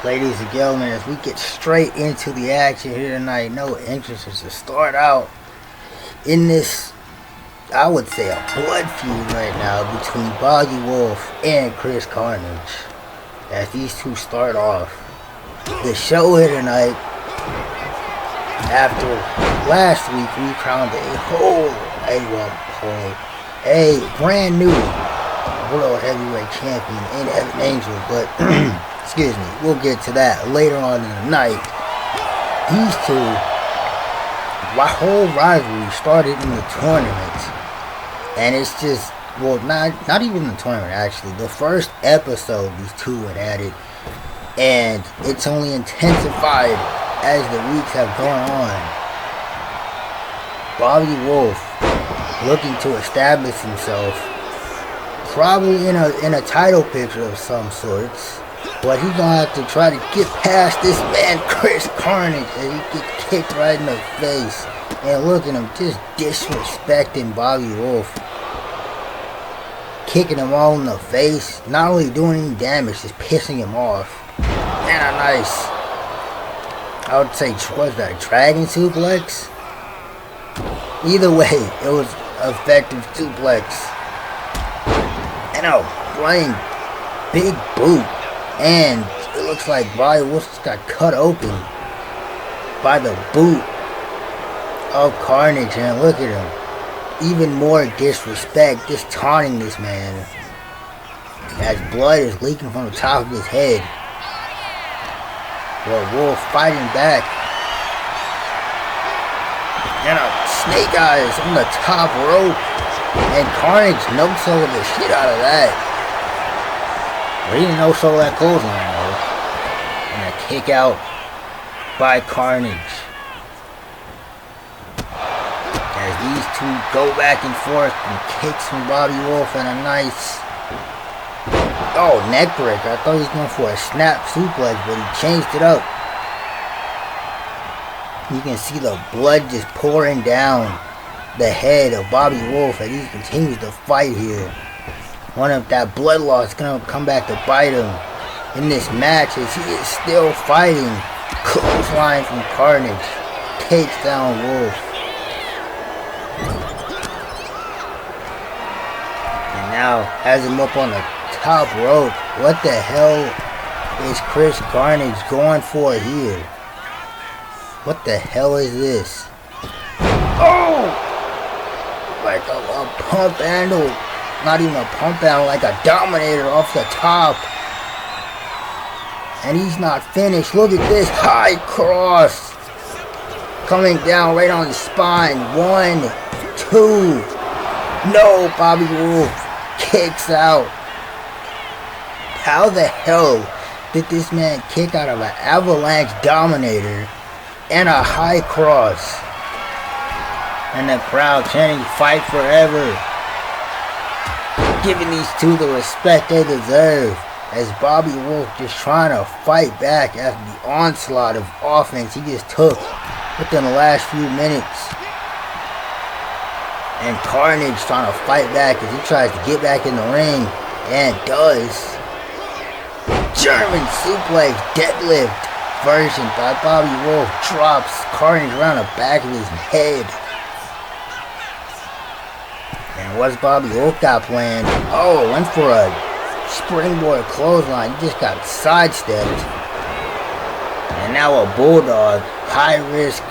Ladies and gentlemen, as we get straight into the action here tonight, no interest to start out in this, I would say, a blood feud right now between Bobby Wolf and Chris Carnage. As these two start off the show here tonight, after last week we crowned a brand new World Heavyweight Champion in Evan Angel, but excuse me, we'll get to that later on in the night. These two, my whole rivalry started in the tournament, and it's just, well, not even the tournament actually. The first episode these two had added, and it's only intensified as the weeks have gone on. Bobby Wolf looking to establish himself, probably in a title picture of some sorts. But he's gonna have to try to get past this man, Chris Carnage, and he gets kicked right in the face. And look at him, just disrespecting Bobby Wolf. Kicking him all in the face, not only doing any damage, just pissing him off. And a nice, I would say, what's that, dragon suplex? Either way, it was effective suplex. And a flying big boot. And it looks like Bobby Wolf just got cut open by the boot of Carnage. And look at him. Even more disrespect, just taunting this man. As blood is leaking from the top of his head. Well, Wolf fighting back. And a snake eyes on the top rope. And Carnage no-sold the shit out of that. He didn't no-sold that clothesline though. And a kick out by Carnage. As these two go back and forth and kicks from Bobby Wolf and a nice, neck breaker. I thought he was going for a snap suplex, but he changed it up. You can see the blood just pouring down the head of Bobby Wolf as he continues to fight here. One of that blood loss is going to come back to bite him in this match as he is still fighting. Clothesline from Carnage. Takes down Wolf. And now has him up on the top rope. What the hell is Chris Carnage going for here? What the hell is this? Oh! Like a pump handle. Not even a pump handle, like a dominator off the top. And he's not finished. Look at this high cross. Coming down right on his spine. 1, 2. No, Bobby Wolf kicks out. How the hell did this man kick out of an avalanche dominator and a high cross? And the crowd chanting fight forever. Giving these two the respect they deserve, as Bobby Wolf just trying to fight back after the onslaught of offense he just took within the last few minutes. And Carnage trying to fight back as he tries to get back in the ring, and does. German suplex deadlift version by Bobby Wolf drops Carnage around the back of his head. And what's Bobby Wolf got planned? Oh, went for a springboard clothesline. He just got sidestepped. And now a bulldog, high risk,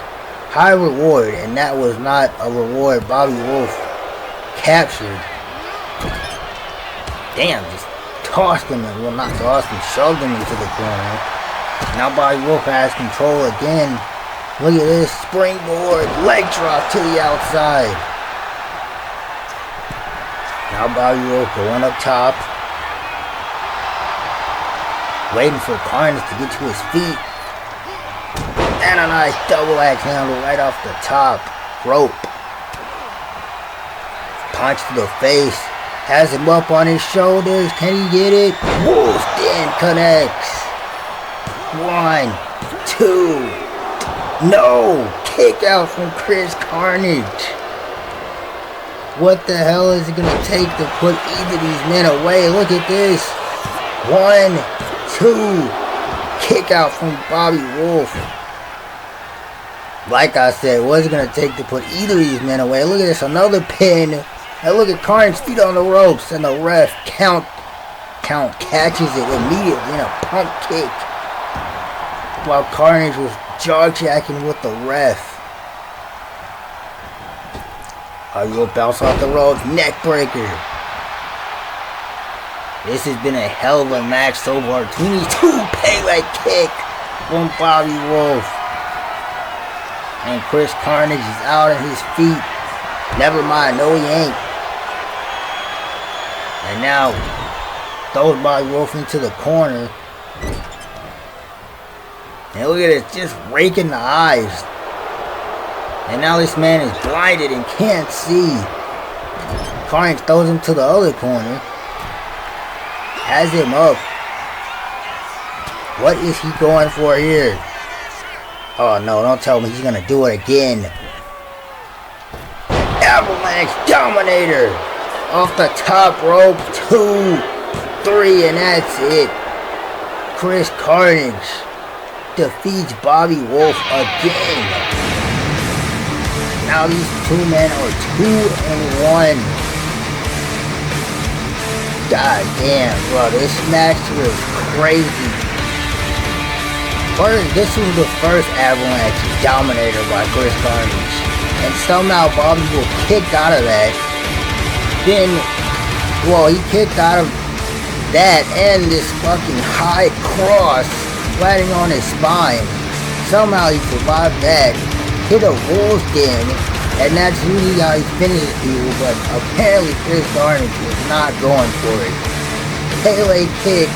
high reward, and that was not a reward. Bobby Wolf captured. Damn, just tossed him, well not tossed him, shoved him into the corner. Now Bobby Wolf has control again. Look at this, springboard, leg drop to the outside. Now Bobby Wolf going up top. Waiting for Carnage to get to his feet. And a nice double axe handle right off the top rope. Punch to the face. Has him up on his shoulders. Can he get it? Wolf Den connects. 1, 2. No! Kick out from Chris Carnage. What the hell is it going to take to put either of these men away? Look at this. 1, 2. Kick out from Bobby Wolf. Like I said, what's it going to take to put either of these men away? Look at this. Another pin. And look at Carnage's feet on the ropes. And the ref count catches it immediately in a pump kick. While Carnage was jaw-jacking with the ref. Bobby Wolf bounce off the ropes. Neck breaker. This has been a hell of a match so far. Between these two, Pele kick from Bobby Wolf. And Chris Carnage is out on his feet. Never mind, no he ain't. And now, throws Bobby Wolf into the corner. And look at it, just raking the eyes. And now this man is blinded and can't see. Carnage throws him to the other corner. Has him up. What is he going for here? Oh no, don't tell me he's gonna do it again. Avalanche Dominator. Off the top rope. 2, 3, and that's it. Chris Carnage defeats Bobby Wolf again. Now these two men are 2-1. God damn, bro, this match was crazy. First, this was the first Avalanche Dominator by Chris Carnage. And somehow Bobby Wolf kicked out of that. Then, well, he kicked out of that and this fucking high cross landing on his spine. Somehow he survived that. Hit a Wolf's Den, and that's usually how he finishes people, but apparently Chris Carnage was not going for it. Pele kick.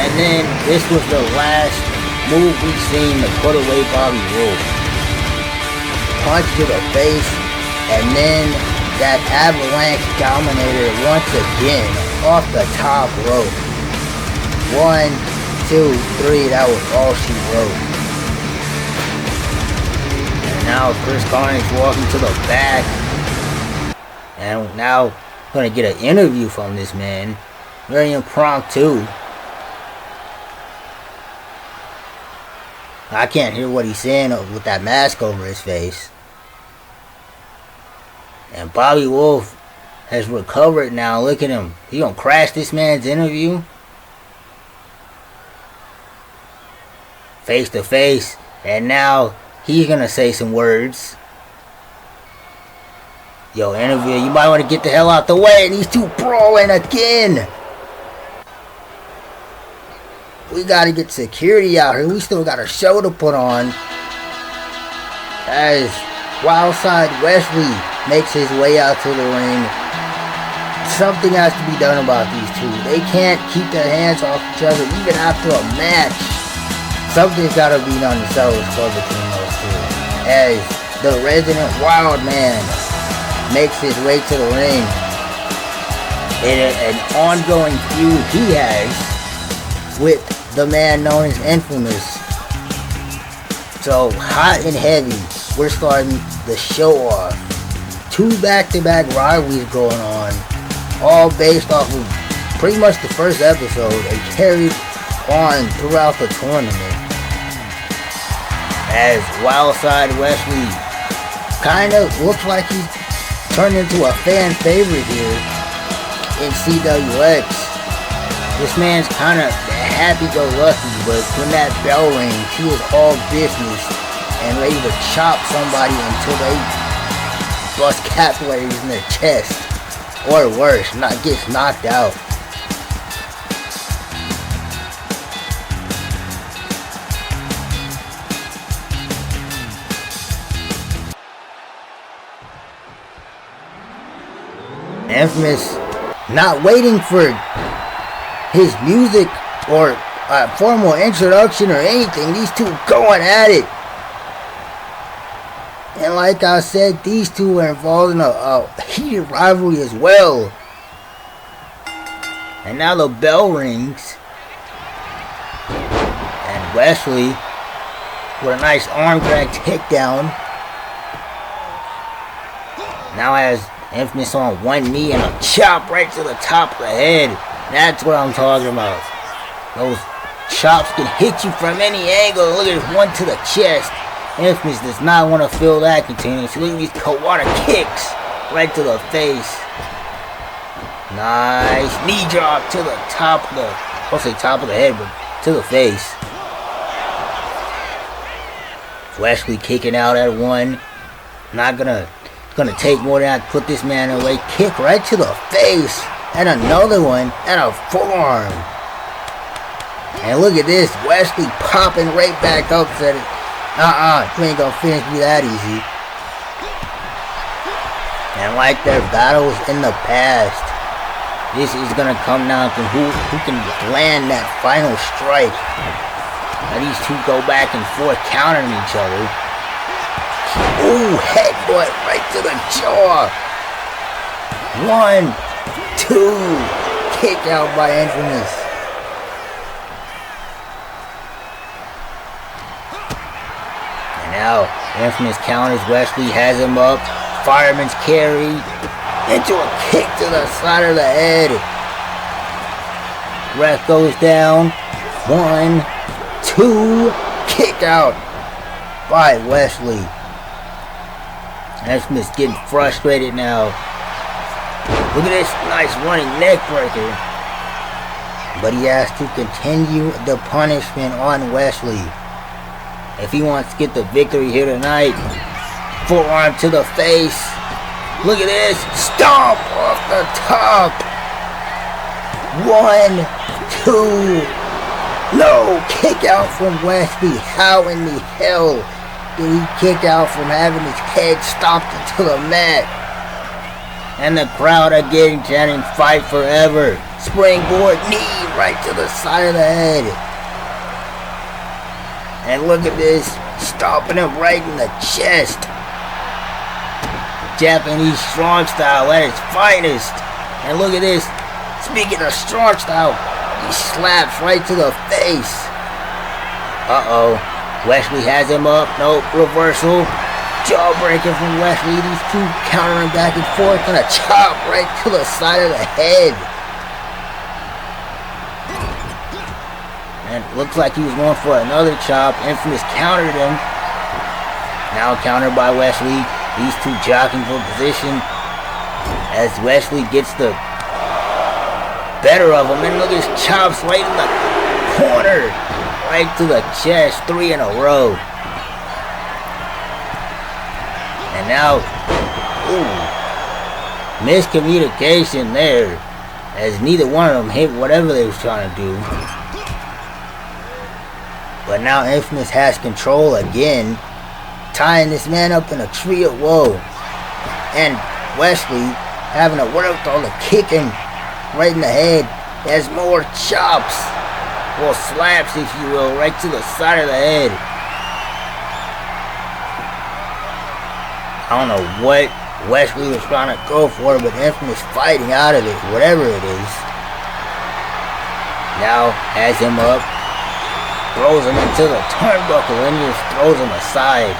And then this was the last move we've seen to put away Bobby Wolf. Punch to the face, and then that Avalanche Dominator once again off the top rope. 1, 2, 3, that was all she wrote. And now Chris Carnage walking to the back. And now gonna get an interview from this man. Very impromptu. I can't hear what he's saying with that mask over his face. And Bobby Wolf has recovered now. Look at him. He gonna crash this man's interview. Face to face. And now he's gonna say some words. Yo, interview, you might want to get the hell out the way. And these two brawling again. We gotta get security out here. We still got a show to put on. As Wildside Wesley makes his way out to the ring. Something has to be done about these two. They can't keep their hands off each other even after a match. Something's gotta be done to settle this club between those two. As the resident wild man makes his way to the ring. In an ongoing feud he has with the man known as Infamous. So hot and heavy, we're starting the show off. 2 back-to-back rivalries going on, all based off of pretty much the first episode and carried on throughout the tournament. As Wildside Wesley kind of looks like he turned into a fan favorite here in CWX. This man's kind of happy-go-lucky, but when that bell rings, he is all business and ready to chop somebody until they bust capillaries in their chest, or worse, gets knocked out. Infamous, not waiting for his music or a formal introduction or anything, these two going at it. And like I said, these two were involved in a heated rivalry as well. And now the bell rings. And Wesley, with a nice arm drag takedown, now has Infamous on one knee and a chop right to the top of the head. That's what I'm talking about. Those chops can hit you from any angle. Look at this one to the chest. Infamous does not want to feel that continuously. Look at these Kawada kicks right to the face. Nice knee drop to the top of the, I'll say top of the head, but to the face. Wesley kicking out at one. Not gonna take more than that to put this man away. Kick right to the face. And another one. And a forearm. And look at this. Wesley popping right back up. Said, you ain't gonna finish me that easy. And like their battles in the past, this is gonna come down to who can land that final strike. Now these two go back and forth countering each other. Ooh, headbutt right to the jaw. 1, 2, kick out by Infamous. And now Infamous counters. Wesley has him up. Fireman's carry into a kick to the side of the head. Ref goes down. 1, 2, kick out by Wesley. Infamous getting frustrated now. Look at this nice running neck breaker. But he has to continue the punishment on Wesley if he wants to get the victory here tonight. Forearm to the face. Look at this. Stomp off the top. 1, 2. No. Kick out from Wesley. How in the hell did he kick out from having his head stomped into the mat? And the crowd again chanting "Fight Forever." Springboard knee right to the side of the head. And look at this. Stomping him right in the chest. Japanese strong style at its finest. And look at this. Speaking of strong style, he slaps right to the face. Uh-oh. Wesley has him up. Nope. Reversal. Jawbreaker from Wesley. These two countering back and forth. And a chop right to the side of the head. And it looks like he was going for another chop. Infamous countered him. Now countered by Wesley. These two jockeying for position as Wesley gets the better of him. And look at his chops right in the corner. Right to the chest. 3 in a row. And now, miscommunication there, as neither one of them hit whatever they was trying to do. But now Infamous has control again, tying this man up in a tree of woe. And Wesley having to work with all the kicking right in the head. Has more chops, or slaps if you will, right to the side of the head. I don't know what Wesley was trying to go for, but Infamous fighting out of it, whatever it is. Now has him up, throws him into the turnbuckle, and just throws him aside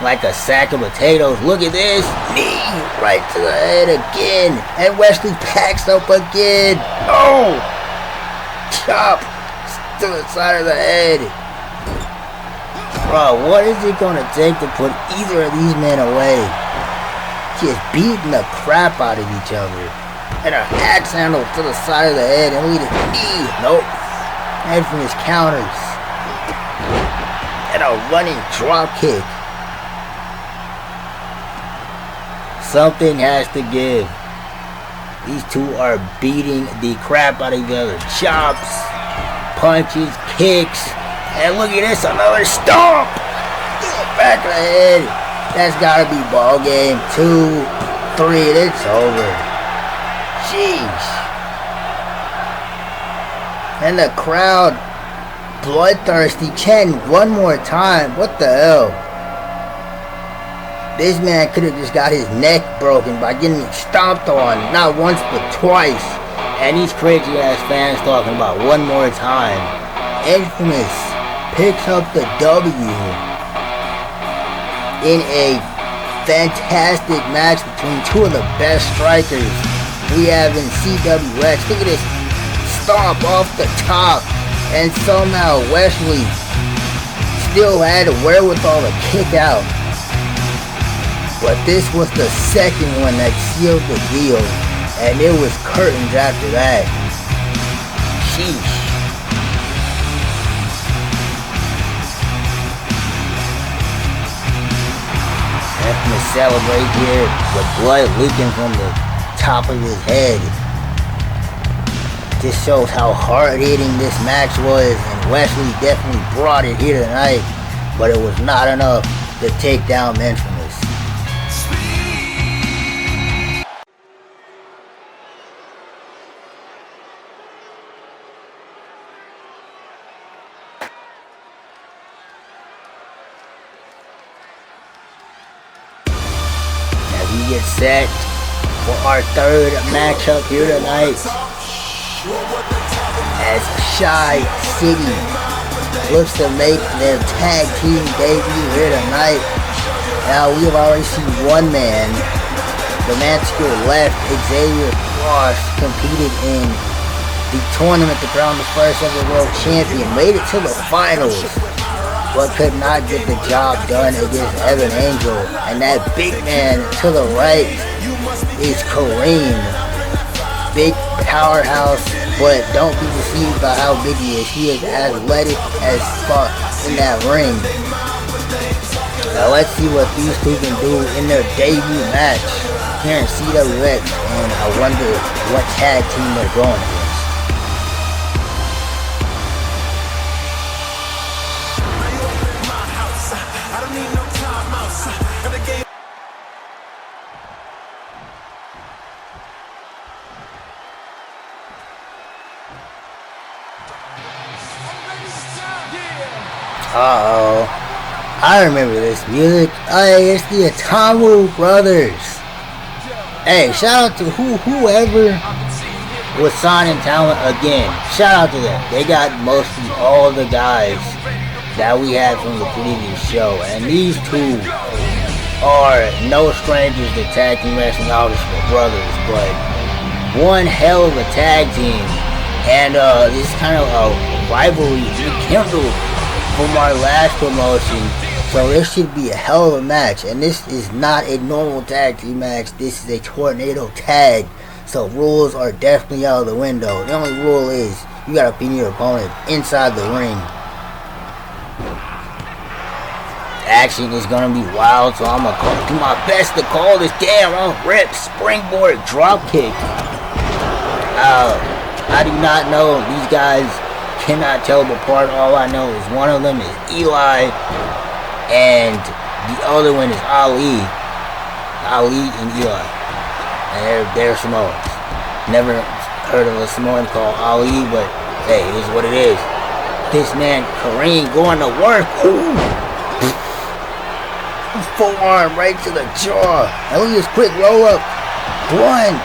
like a sack of potatoes. Look at this. Knee right to the head again. And Wesley packs up again. Oh! Chop to the side of the head. Bro, what is it going to take to put either of these men away? Just beating the crap out of each other. And a axe handle to the side of the head. And look at his knee. Nope. Infamous counters. And a running drop kick. Something has to give. These two are beating the crap out of each other. Chops, punches, kicks. And look at this, another stomp. Back of the head. That's gotta be ball game. 2, 3, it's over. Jeez. And the crowd bloodthirsty, chanting one more time. What the hell? This man could have just got his neck broken by getting stomped on, not once but twice. And these crazy ass fans talking about one more time. Infamous picks up the W in a fantastic match between two of the best strikers we have in CWX. Look at this stomp off the top, and somehow Wesley still had the wherewithal to kick out. But this was the second one that sealed the deal, and it was curtains after that. Sheesh. After to celebrate here with blood leaking from the top of his head. This shows how hard-hitting this match was, and Wesley definitely brought it here tonight, but it was not enough to take down Infamous. As we get set for our third matchup here tonight, as Shy City looks to make their tag team debut here tonight. Now we have already seen one man, the man to your left, Xavier Cross, competed in the tournament to crown the first ever world champion, made it to the finals, but could not get the job done against Evan Angel. And that big man to the right is Kareem. Big powerhouse, but don't be deceived by how big he is. He is athletic as fuck in that ring. Now let's see what these two can do in their debut match here in CWX, and I wonder what tag team they're going against. Uh-oh. I remember this music. Hey, it's the Atamu Brothers. Hey, shout out to whoever was signing talent again. Shout out to them. They got mostly all the guys that we had from the previous show. And these two are no strangers to tag team wrestling, obviously brothers, but one hell of a tag team. And this is kind of a rivalry rekindled from our last promotion, so this should be a hell of a match. And this is not a normal tag team match, this is a tornado tag, so rules are definitely out of the window. The only rule is you gotta pin your opponent inside the ring. Action is gonna be wild, so I'm gonna do my best to call this. Damn, rip springboard drop kick. I do not know these guys. Cannot tell them apart. All I know is one of them is Eli and the other one is Ali and Eli, and they're Samoans. Never heard of a Samoan called Ali, but hey, it is what it is. This man Kareem going to work. Ooh. Full arm right to the jaw, and look at this quick roll up. One,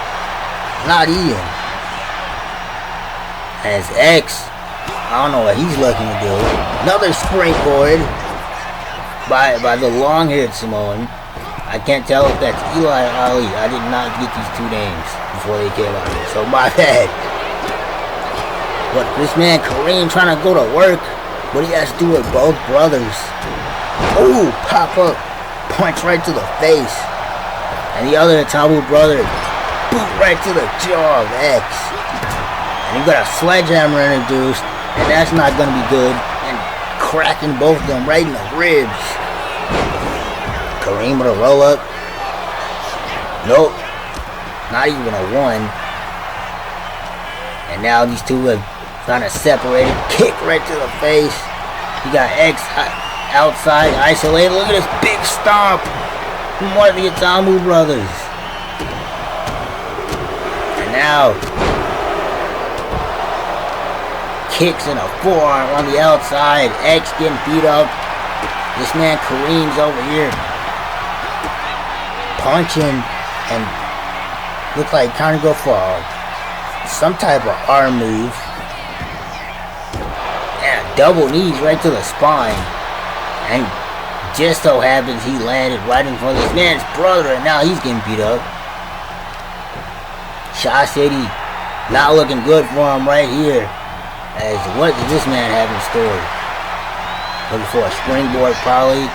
not even. As X, I don't know what he's looking to do. Another springboard by the long-haired Samoan. I can't tell if that's Eli or Ali. I did not get these two names before they came out here, so my bad. But this man Kareem trying to go to work, what he has to do with both brothers. Ooh, pop up, punch right to the face. And the other Tabu brother, boot right to the jaw of X. And you got a sledgehammer introduced. And that's not going to be good. And cracking both of them right in the ribs. Kareem with a roll up. Nope. Not even a 1. And now these two have kind of separated. Kick right to the face. You got X outside, isolated. Look at this big stomp from one of the Itamu brothers. And now, kicks in a forearm on the outside. X getting beat up. This man Kareem's over here punching and look like kind of go for some type of arm move. And double knees right to the spine. And just so happens he landed right in front of this man's brother, and now he's getting beat up. Shaw City not looking good for him right here. As what does this man have in store? Looking for a springboard probably.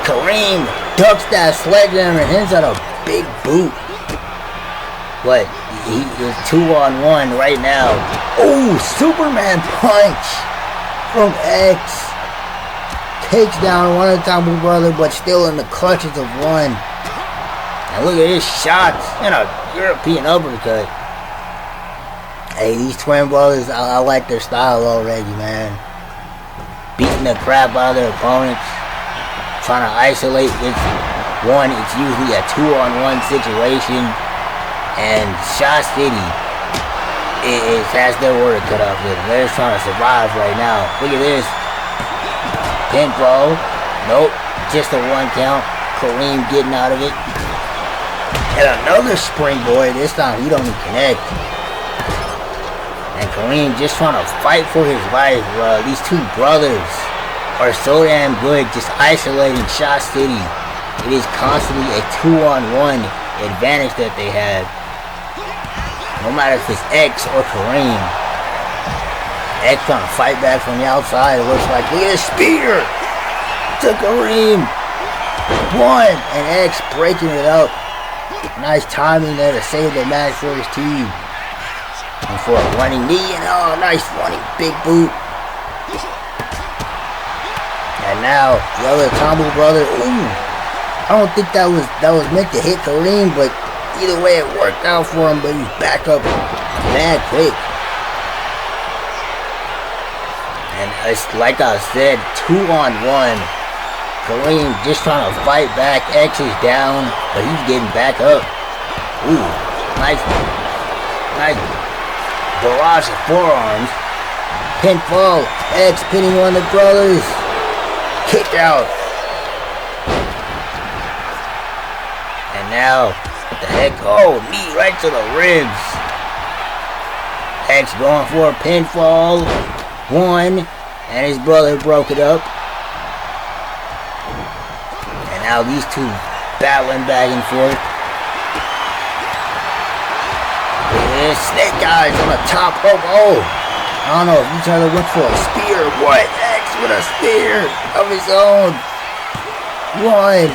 Kareem ducks that sledgehammer and hits out a big boot. But he is 2-on-1 right now. Oh, Superman punch from X. Takes down one of the Itamu brother, but still in the clutches of one. And look at his shots and a European uppercut. Hey, these twin brothers, I like their style already, man. Beating the crap out of their opponents. Trying to isolate. It's usually a 2-on-1 situation. And Shaw City has their word cut off with them. They're just trying to survive right now. Look at this. Pinfall. Nope. Just a 1 count. Kareem getting out of it. And another springboard. This time he don't even connect. And Kareem just trying to fight for his life, bro. These two brothers are so damn good just isolating Shaw City. It is constantly a 2-on-1 advantage that they have. No matter if it's X or Kareem. X trying to fight back from the outside. It looks like, look at this spear to Kareem. 1 and X breaking it up. Nice timing there to save the match for his team. And for a running knee and oh, nice running big boot. And now the other Itamu brother. Ooh, I don't think that was meant to hit Kareem, but either way it worked out for him. But he's back up mad quick. And it's like I said, 2-on-1. Kareem just trying to fight back. X is down, but he's getting back up. Ooh, nice barrage of forearms. Pinfall. X pinning one of the brothers. Kick out. And now, what the heck? Oh, knee right to the ribs. X going for a pinfall. 1, and his brother broke it up. And now these two battling back and forth. There's Snake Eyes on the top rope. Oh, I don't know if each other went for a spear or what. X with a spear of his own. 1,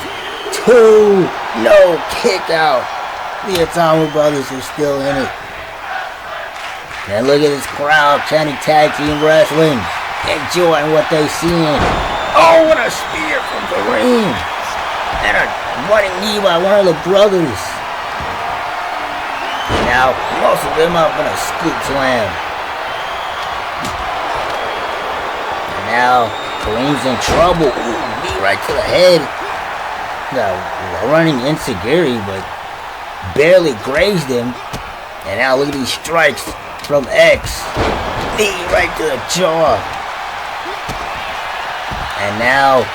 2, no, kick out. The Itamu brothers are still in it. And look at this crowd chanting tag team wrestling, enjoying what they seeing. Oh, what a spear from Kareem. And a running knee by one of the brothers. Now, most of them up in a scoop slam. And now, Kareem's in trouble. Ooh, knee right to the head. The running enziguri, but barely grazed him. And now look at these strikes from X. Knee right to the jaw. And now,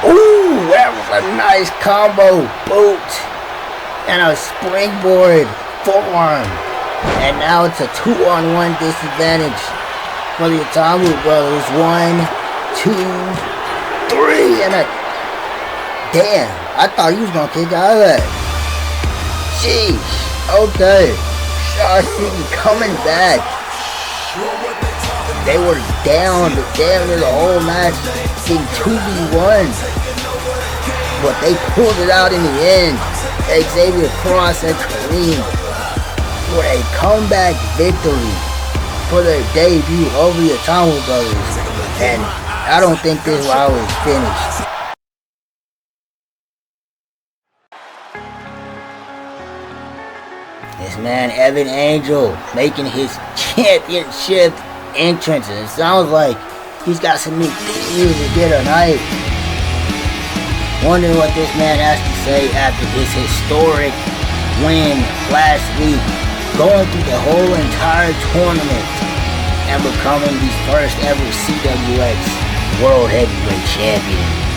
ooh, that was a nice combo boot. And a springboard forearm. And now it's a 2-on-1 disadvantage for the Itamu brothers. 1, 2, 3, and a damn. I thought he was gonna kick out of that. Sheesh. Okay. Shaw City coming back. They were down damn near the whole match in 2v1. But they pulled it out in the end. Xavier Cross and Kareem for a comeback victory. for their debut over the Atomic Brothers. And I don't think this round is finished. This man Evan Angel making his championship entrance. And it sounds like he's got some new things to get tonight. Wondering what this man has to say after his historic win last week, going through the whole entire tournament and becoming the first ever CWX World Heavyweight Champion.